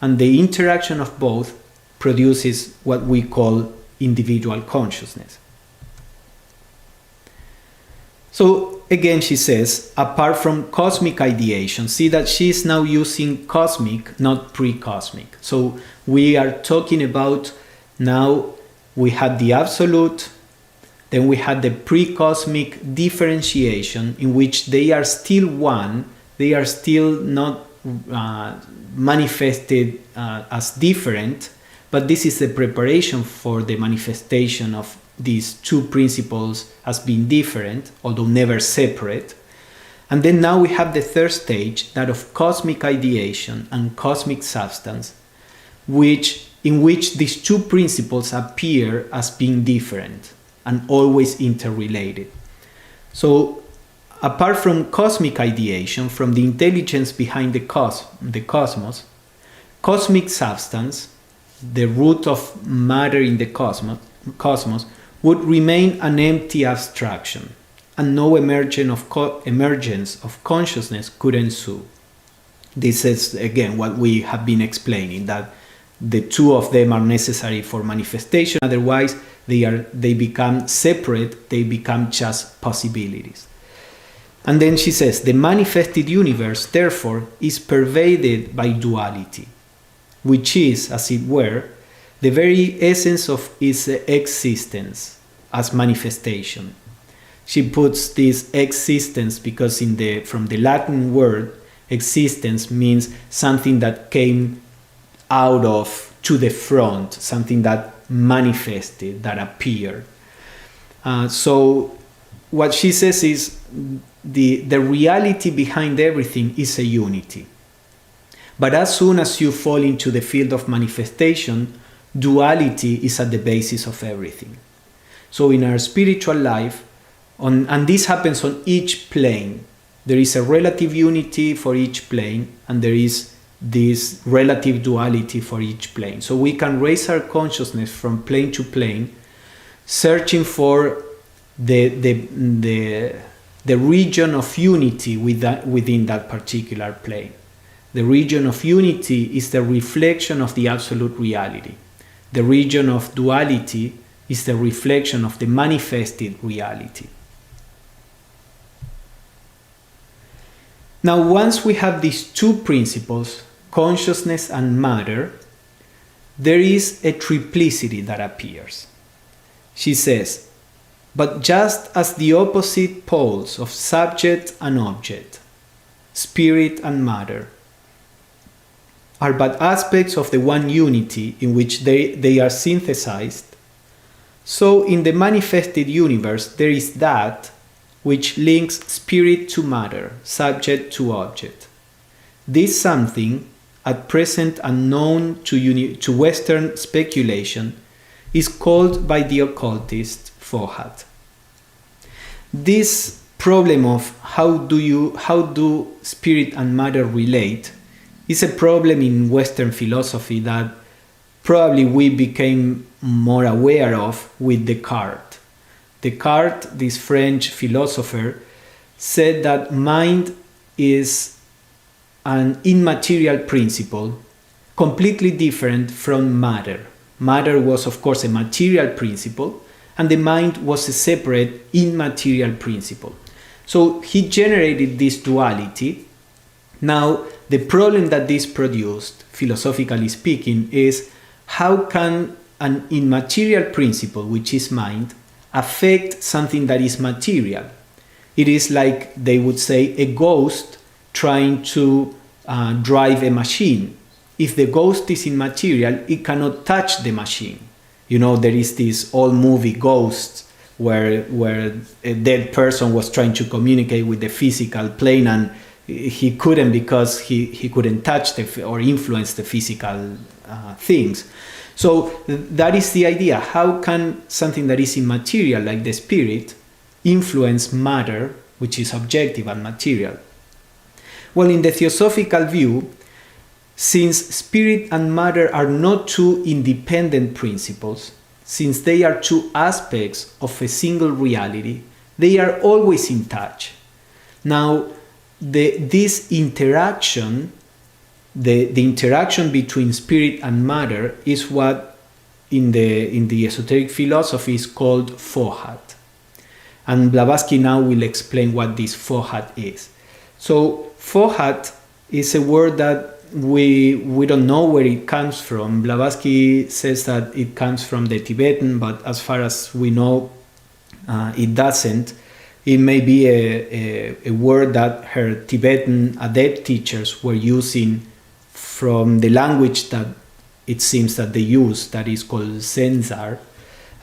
[SPEAKER 1] And the interaction of both produces what we call individual consciousness. So again, she says, apart from cosmic ideation, see that she is now using cosmic, not pre-cosmic. So we are talking about now we had the absolute, then we had the pre-cosmic differentiation in which they are still one, they are still not manifested as different, but this is the preparation for the manifestation of these two principles as being different, although never separate. And then now we have the third stage, that of cosmic ideation and cosmic substance, in which these two principles appear as being different and always interrelated. So apart from cosmic ideation, from the intelligence behind the cosmos, cosmic substance, the root of matter in the cosmos, would remain an empty abstraction, and no emergence of consciousness could ensue. This is, again, what we have been explaining, that the two of them are necessary for manifestation. Otherwise, they become separate, they become just possibilities. And then she says, the manifested universe, therefore, is pervaded by duality, which is, as it were, the very essence of its existence as manifestation. She puts this existence because from the Latin word, existence means something that came out of, to the front, something that manifested, that appeared. So what she says is the reality behind everything is a unity. But as soon as you fall into the field of manifestation, duality is at the basis of everything. So in our spiritual life, and this happens on each plane, there is a relative unity for each plane, and there is this relative duality for each plane. So we can raise our consciousness from plane to plane, searching for the region of unity within that particular plane. The region of unity is the reflection of the absolute reality. The region of duality is the reflection of the manifested reality. Now, once we have these two principles, consciousness and matter, there is a triplicity that appears. She says, but just as the opposite poles of subject and object, spirit and matter, are but aspects of the one unity in which they are synthesized, so in the manifested universe there is that which links spirit to matter, subject to object. This something, at present unknown to Western speculation, is called by the occultist Fohat. This problem of how do spirit and matter relate is a problem in Western philosophy that probably we became more aware of with Descartes. Descartes, this French philosopher, said that mind is an immaterial principle, completely different from matter. Matter was, of course, a material principle, and the mind was a separate immaterial principle. So he generated this duality. Now, the problem that this produced, philosophically speaking, is how can an immaterial principle, which is mind, affect something that is material? It is like, they would say, a ghost trying to drive a machine. If the ghost is immaterial, it cannot touch the machine. You know, there is this old movie Ghosts where a dead person was trying to communicate with the physical plane, and he couldn't because he couldn't touch or influence the physical things. So that is the idea. How can something that is immaterial, like the spirit, influence matter, which is objective and material? Well, in the theosophical view, since spirit and matter are not two independent principles, since they are two aspects of a single reality, they are always in touch. Now, this interaction, the interaction between spirit and matter, is what in the esoteric philosophy is called Fohat. And Blavatsky now will explain what this Fohat is. So Fohat is a word that we don't know where it comes from. Blavatsky says that it comes from the Tibetan, but as far as we know, it doesn't. It may be a word that her Tibetan adept teachers were using from the language that it seems that they use, that is called Zenzar.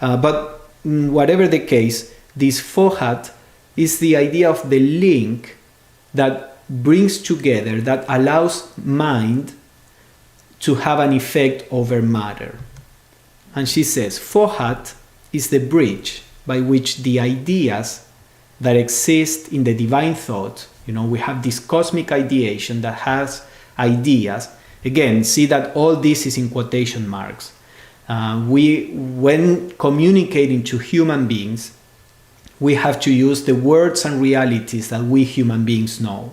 [SPEAKER 1] But whatever the case, this Fohat is the idea of the link that brings together, that allows mind to have an effect over matter. And she says, Fohat is the bridge by which the ideas that exist in the divine thought, we have this cosmic ideation that has ideas. Again, see that all this is in quotation marks. When communicating to human beings, we have to use the words and realities that we human beings know.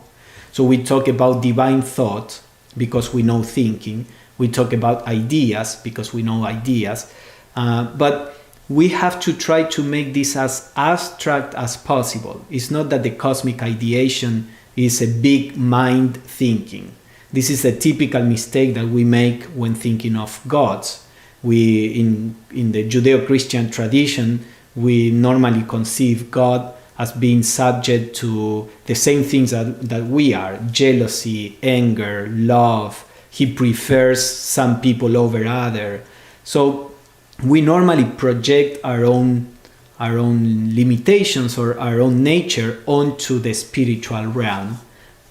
[SPEAKER 1] So we talk about divine thought because we know thinking. We talk about ideas because we know ideas, but we have to try to make this as abstract as possible. It's not that the cosmic ideation is a big mind thinking. This is a typical mistake that we make when thinking of gods. We, in the Judeo-Christian tradition, we normally conceive God as being subject to the same things that we are: jealousy, anger, love. He prefers some people over others. So we normally project our own limitations or our own nature onto the spiritual realm.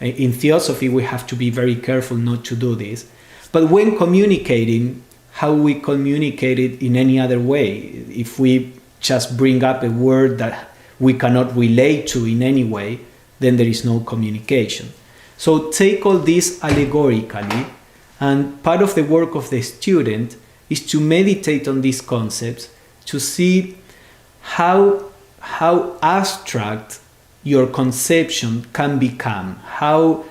[SPEAKER 1] In theosophy, we have to be very careful not to do this. But when communicating, how we communicate it in any other way? If we just bring up a word that we cannot relate to in any way, then there is no communication. So take all this allegorically, and part of the work of the student is to meditate on these concepts, to see how abstract your conception can become, how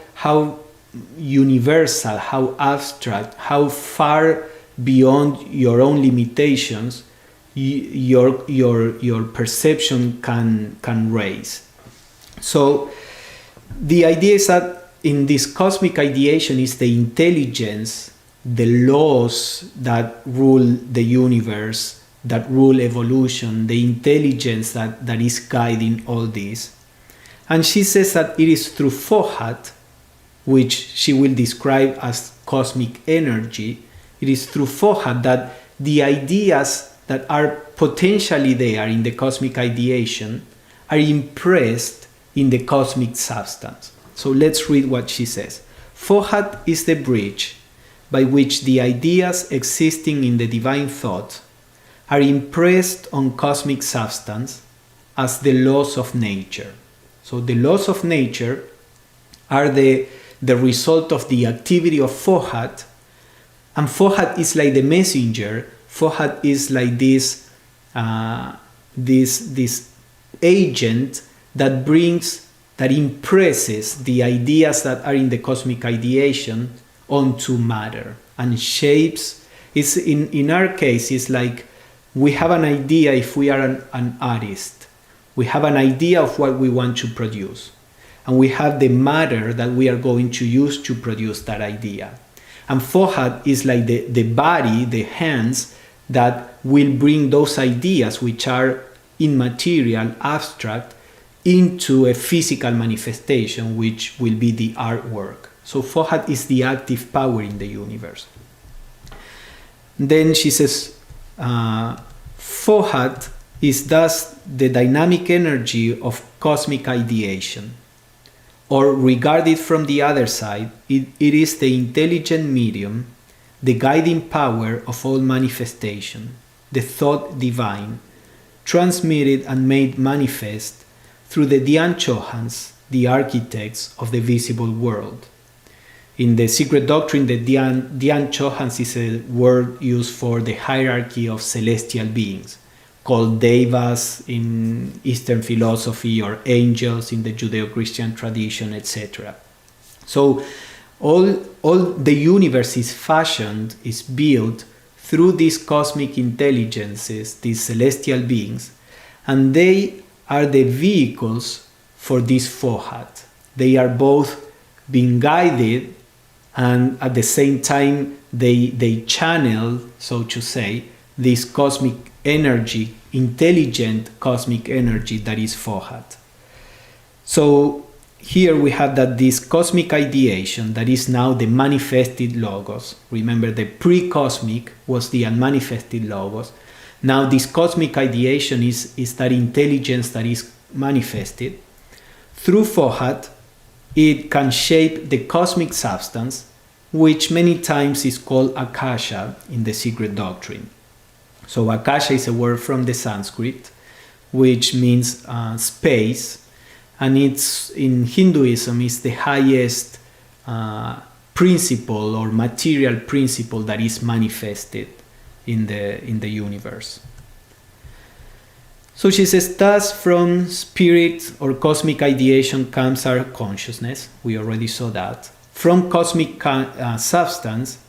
[SPEAKER 1] universal, how abstract, how far beyond your own limitations your perception can raise. So the idea is that in this cosmic ideation is the intelligence, the laws that rule the universe, that rule evolution, the intelligence that is guiding all this. And she says that it is through Fohat, which she will describe as cosmic energy, it is through Fohat that the ideas that are potentially there in the cosmic ideation are impressed in the cosmic substance. So let's read what she says. Fohat is the bridge by which the ideas existing in the divine thought are impressed on cosmic substance as the laws of nature. So the laws of nature are the result of the activity of Fohat, and Fohat is like the messenger. Fohat is like this agent that impresses the ideas that are in the cosmic ideation onto matter and shapes. It's in our case, it's like we have an idea. If we are an artist, we have an idea of what we want to produce, and we have the matter that we are going to use to produce that idea. And Fohat is like the body, the hands that will bring those ideas, which are immaterial, abstract, into a physical manifestation, which will be the artwork. So Fohat is the active power in the universe. Then she says, Fohat is thus the dynamic energy of cosmic ideation. Or regarded from the other side, it is the intelligent medium, the guiding power of all manifestation, the thought divine, transmitted and made manifest through the Dhyan Chohans, the architects of the visible world. In the secret doctrine, the Dhyan Chohans is a word used for the hierarchy of celestial beings, called devas in Eastern philosophy, or angels in the Judeo-Christian tradition, etc. So all the universe is fashioned, is built through these cosmic intelligences, these celestial beings, and they are the vehicles for this Fohat. They are both being guided, and at the same time they channel, so to say, this cosmic energy, intelligent cosmic energy that is Fohat. So here we have that this cosmic ideation that is now the manifested logos. Remember, the pre-cosmic was the unmanifested logos. Now this cosmic ideation is that intelligence that is manifested. Through Fohat, it can shape the cosmic substance, which many times is called Akasha in the secret doctrine. So Akasha is a word from the Sanskrit, which means space, and it's in Hinduism is the highest principle or material principle that is manifested in the universe. So she says, thus from spirit or cosmic ideation comes our consciousness. We already saw that. From cosmic substance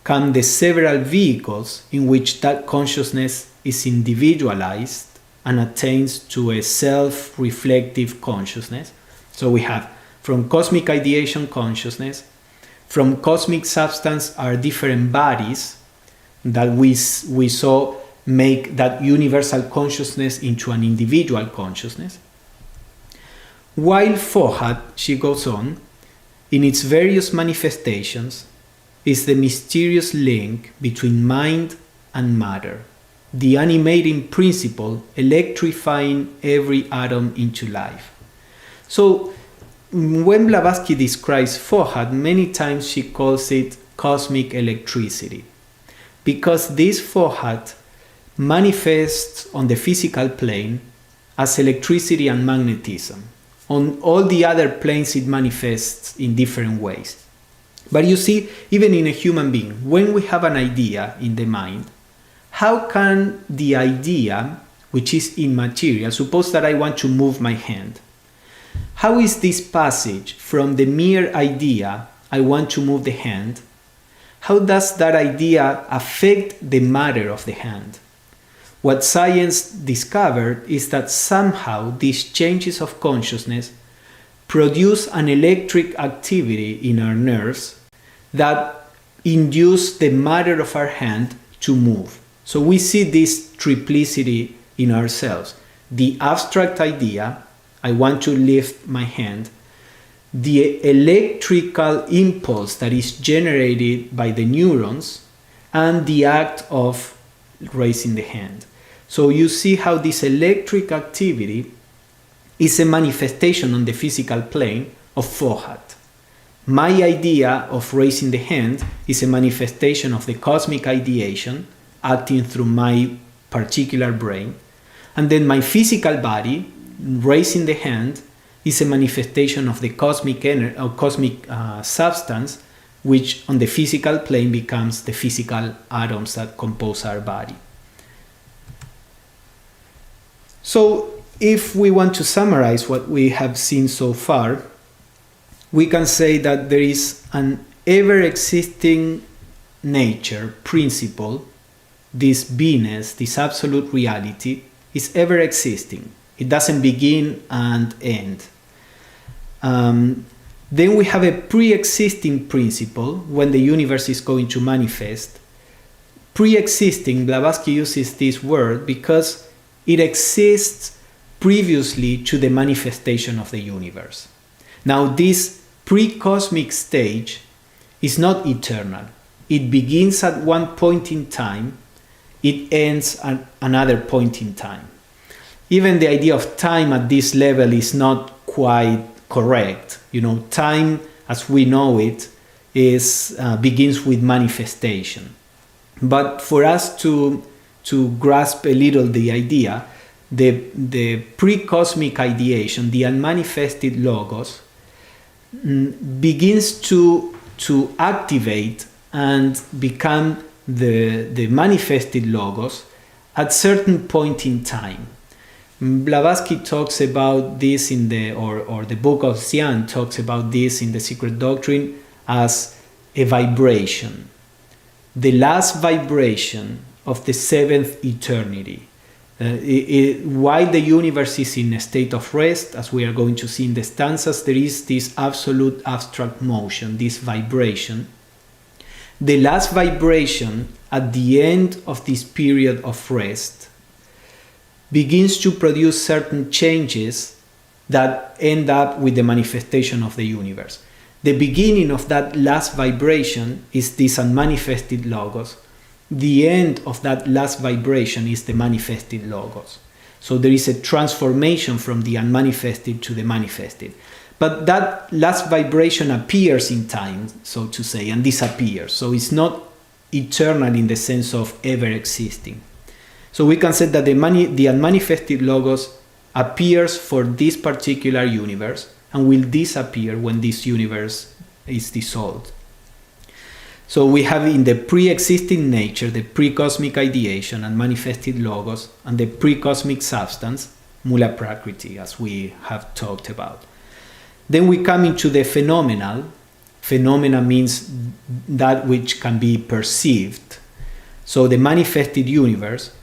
[SPEAKER 1] come the several vehicles in which that consciousness is individualized and attains to a self-reflective consciousness. So we have from cosmic ideation consciousness, from cosmic substance are different bodies that we saw make that universal consciousness into an individual consciousness. While Fohat, she goes on, in its various manifestations, is the mysterious link between mind and matter, the animating principle electrifying every atom into life. So when Blavatsky describes Fohat, many times she calls it cosmic electricity, because this Fohat manifests on the physical plane as electricity and magnetism. On all the other planes it manifests in different ways. But you see, even in a human being, when we have an idea in the mind, how can the idea, which is immaterial, suppose that I want to move my hand, how is this passage from the mere idea, I want to move the hand, how does that idea affect the matter of the hand? What science discovered is that somehow these changes of consciousness produce an electric activity in our nerves that induce the matter of our hand to move. So we see this triplicity in ourselves. The abstract idea, I want to lift my hand, the electrical impulse that is generated by the neurons, and the act of raising the hand. So you see how this electric activity is a manifestation on the physical plane of Fohat. My idea of raising the hand is a manifestation of the cosmic ideation acting through my particular brain. And then my physical body, raising the hand, is a manifestation of the cosmic substance, which on the physical plane becomes the physical atoms that compose our body. So if we want to summarize what we have seen so far, we can say that there is an ever-existing nature, principle, this beingness, this absolute reality is ever-existing. It doesn't begin and end. Then we have a pre-existing principle when the universe is going to manifest. Pre-existing, Blavatsky uses this word because it exists previously to the manifestation of the universe. Now, this pre-cosmic stage is not eternal. It begins at one point in time, it ends at another point in time. Even the idea of time at this level is not quite correct. Time as we know it begins with manifestation. But for us to grasp a little the idea, the pre-cosmic ideation, the unmanifested logos, begins to activate and become the manifested logos at certain point in time. Blavatsky talks about this or the book of Xian talks about this in The Secret Doctrine as a vibration. The last vibration of the seventh eternity. While the universe is in a state of rest, as we are going to see in the stanzas, there is this absolute abstract motion, this vibration. The last vibration at the end of this period of rest begins to produce certain changes that end up with the manifestation of the universe. The beginning of that last vibration is this unmanifested logos. The end of that last vibration is the manifested logos. So there is a transformation from the unmanifested to the manifested. But that last vibration appears in time, so to say, and disappears. So it's not eternal in the sense of ever existing. So we can say that the unmanifested logos appears for this particular universe and will disappear when this universe is dissolved. So we have in the pre-existing nature, the pre-cosmic ideation and manifested logos, and the pre-cosmic substance, Mula Prakriti, as we have talked about. Then we come into the phenomenal phenomena means that which can be perceived. So the manifested universe,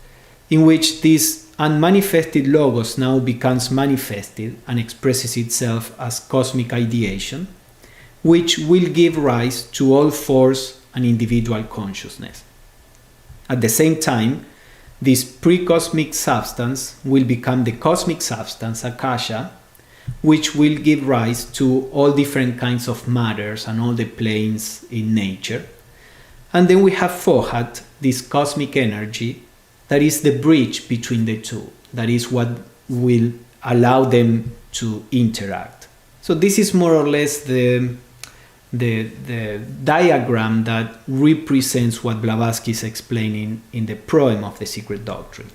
[SPEAKER 1] in which this unmanifested logos now becomes manifested and expresses itself as cosmic ideation, which will give rise to all force and individual consciousness. At the same time, this pre-cosmic substance will become the cosmic substance, Akasha, which will give rise to all different kinds of matters and all the planes in nature. And then we have Fohat, this cosmic energy, that is the bridge between the two. That is what will allow them to interact. So this is more or less the diagram that represents what Blavatsky is explaining in the proem of The Secret Doctrine.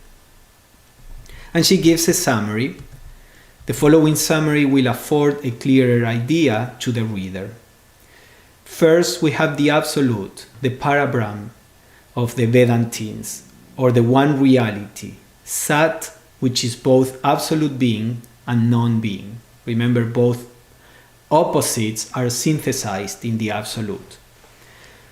[SPEAKER 1] And she gives a summary. The following summary will afford a clearer idea to the reader. First, we have the Absolute, the Parabrahm of the Vedantins, or the one reality, Sat, which is both absolute being and non-being. Remember, both opposites are synthesized in the Absolute.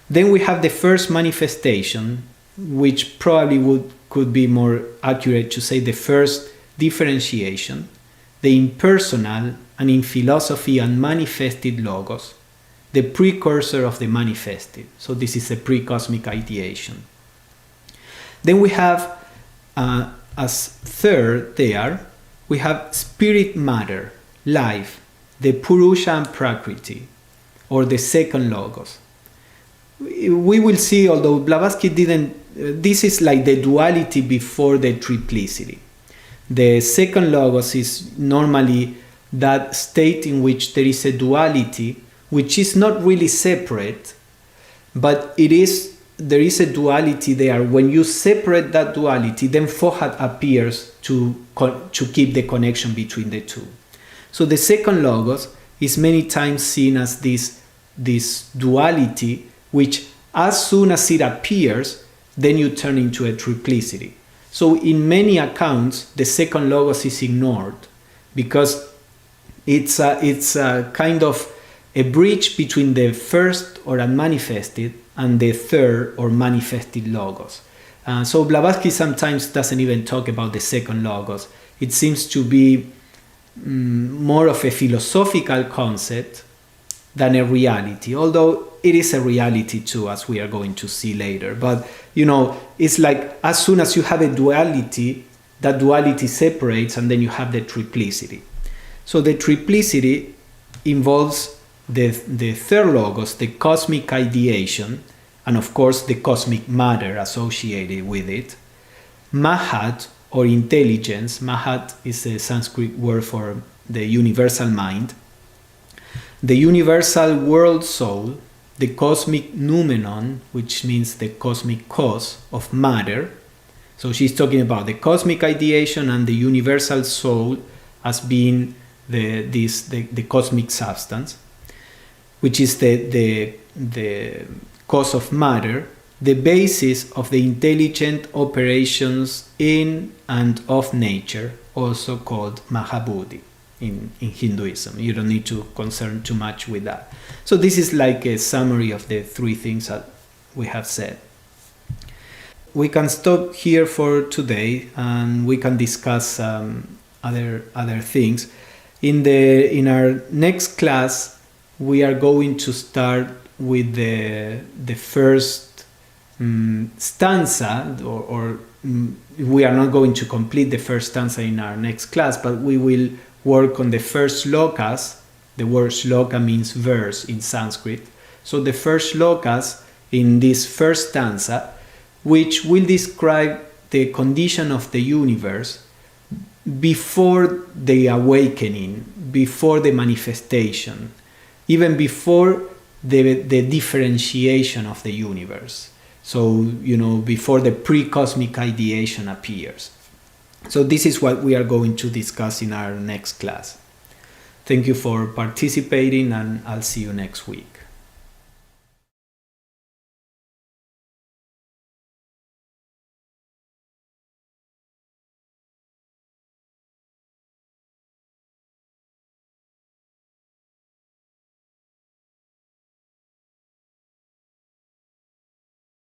[SPEAKER 1] Then we have the first manifestation, which probably could be more accurate to say the first differentiation, the impersonal and in philosophy unmanifested logos, the precursor of the manifested. So this is a pre-cosmic ideation. Then we have, as third there, we have spirit matter, life, the Purusha and Prakriti, or the second logos. We will see, although Blavatsky didn't, this is like the duality before the triplicity. The second logos is normally that state in which there is a duality, which is not really separate, but there is a duality there. When you separate that duality, then Fohat appears to keep the connection between the two. So the second logos is many times seen as this duality, which as soon as it appears, then you turn into a triplicity. So in many accounts, the second logos is ignored because it's a kind of a bridge between the first or unmanifested and the third or manifested logos. So Blavatsky sometimes doesn't even talk about the second logos. It seems to be more of a philosophical concept than a reality, although it is a reality too, as we are going to see later. But it's like as soon as you have a duality, that duality separates and then you have the triplicity. So the triplicity involves the third logos, the cosmic ideation, and of course the cosmic matter associated with it, Mahat, or intelligence. Mahat is a Sanskrit word for the universal mind, the universal world soul, the cosmic noumenon, which means the cosmic cause of matter. So she's talking about the cosmic ideation and the universal soul as being the cosmic substance, which is the cause of matter, the basis of the intelligent operations in and of nature, also called Mahabuddhi in Hinduism. You don't need to concern too much with that. So this is like a summary of the three things that we have said. We can stop here for today and we can discuss other things. In our next class, we are going to start with the first stanza, or we are not going to complete the first stanza in our next class, but we will work on the first shlokas. The word shloka means verse in Sanskrit. So the first shlokas in this first stanza, which will describe the condition of the universe before the awakening, before the manifestation, even before the differentiation of the universe. So, before the pre-cosmic ideation appears. So this is what we are going to discuss in our next class. Thank you for participating, and I'll see you next week.